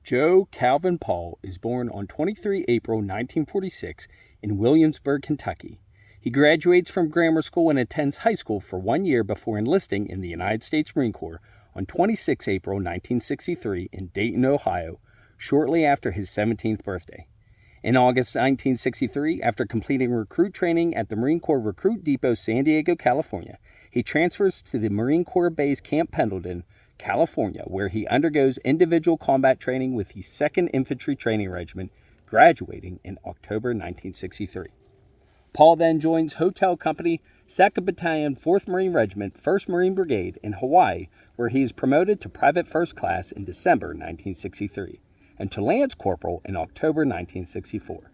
Joe Calvin Paul is born on 23 April 1946 in Williamsburg, Kentucky. He graduates from grammar school and attends high school for 1 year before enlisting in the United States Marine Corps on 26 April 1963 in Dayton, Ohio, shortly after his 17th birthday. In August 1963, after completing recruit training at the Marine Corps Recruit Depot, San Diego, California, he transfers to the Marine Corps Base Camp Pendleton, California, where he undergoes individual combat training with the 2nd Infantry Training Regiment, graduating in October 1963. Paul then joins Hotel Company, 2nd Battalion, 4th Marine Regiment, 1st Marine Brigade in Hawaii, where he is promoted to Private First Class in December 1963, and to Lance Corporal in October 1964.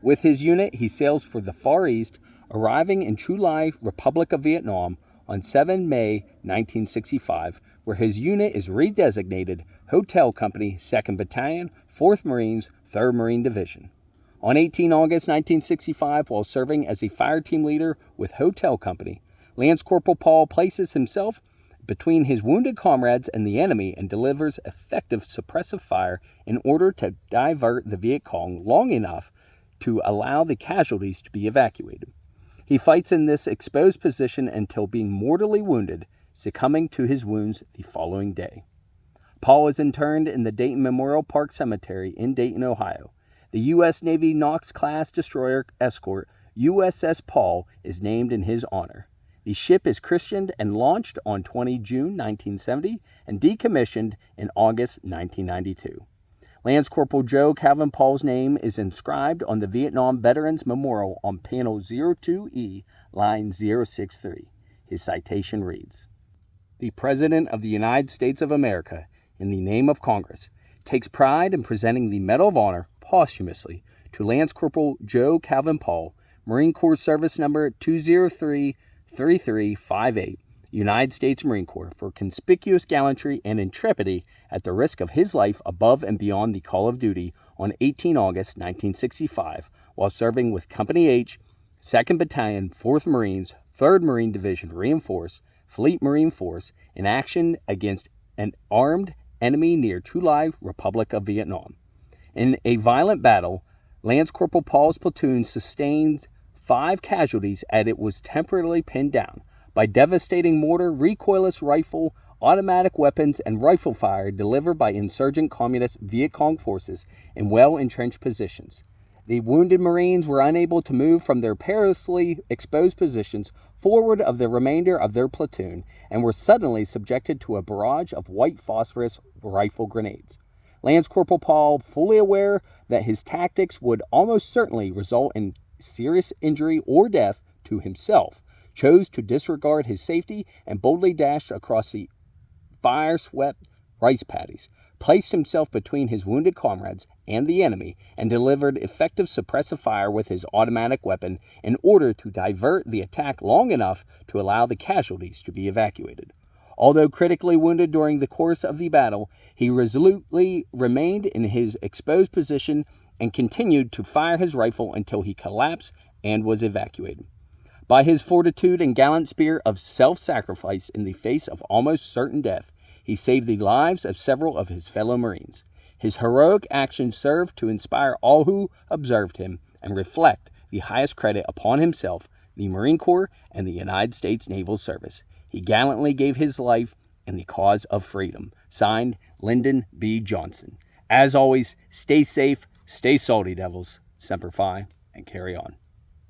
With his unit, he sails for the Far East, arriving in Chu Lai, Republic of Vietnam, on 7 May 1965, where his unit is redesignated Hotel Company, 2nd Battalion, 4th Marines, 3rd Marine Division. On 18 August 1965, while serving as a fire team leader with Hotel Company, Lance Corporal Paul places himself between his wounded comrades and the enemy and delivers effective suppressive fire in order to divert the Viet Cong long enough to allow the casualties to be evacuated. He fights in this exposed position until being mortally wounded, succumbing to his wounds the following day. Paul is interred in the Dayton Memorial Park Cemetery in Dayton, Ohio. The U.S. Navy Knox-class destroyer escort USS Paul is named in his honor. The ship is christened and launched on 20 June 1970 and decommissioned in August 1992. Lance Corporal Joe Calvin Paul's name is inscribed on the Vietnam Veterans Memorial on panel 02E, line 063. His citation reads, "The President of the United States of America, in the name of Congress, takes pride in presenting the Medal of Honor posthumously to Lance Corporal Joe Calvin Paul, Marine Corps Service Number 203-3358, United States Marine Corps, for conspicuous gallantry and intrepidity at the risk of his life above and beyond the call of duty on 18 August 1965, while serving with Company H, 2nd Battalion, 4th Marines, 3rd Marine Division Reinforced, Fleet Marine Force, in action against an armed enemy near Chu Lai, Republic of Vietnam. In a violent battle, Lance Corporal Paul's platoon sustained 5 casualties as it was temporarily pinned down by devastating mortar, recoilless rifle, automatic weapons, and rifle fire delivered by insurgent communist Viet Cong forces in well-entrenched positions. The wounded Marines were unable to move from their perilously exposed positions forward of the remainder of their platoon and were suddenly subjected to a barrage of white phosphorus rifle grenades. Lance Corporal Paul, fully aware that his tactics would almost certainly result in serious injury or death to himself, chose to disregard his safety and boldly dashed across the fire-swept rice paddies, placed himself between his wounded comrades and the enemy, and delivered effective suppressive fire with his automatic weapon in order to divert the attack long enough to allow the casualties to be evacuated. Although critically wounded during the course of the battle, he resolutely remained in his exposed position and continued to fire his rifle until he collapsed and was evacuated. By his fortitude and gallant spirit of self-sacrifice in the face of almost certain death, he saved the lives of several of his fellow Marines. His heroic actions served to inspire all who observed him and reflect the highest credit upon himself, the Marine Corps, and the United States Naval Service. He gallantly gave his life in the cause of freedom. Signed, Lyndon B. Johnson. As always, stay safe, stay salty, devils. Semper Fi, and carry on.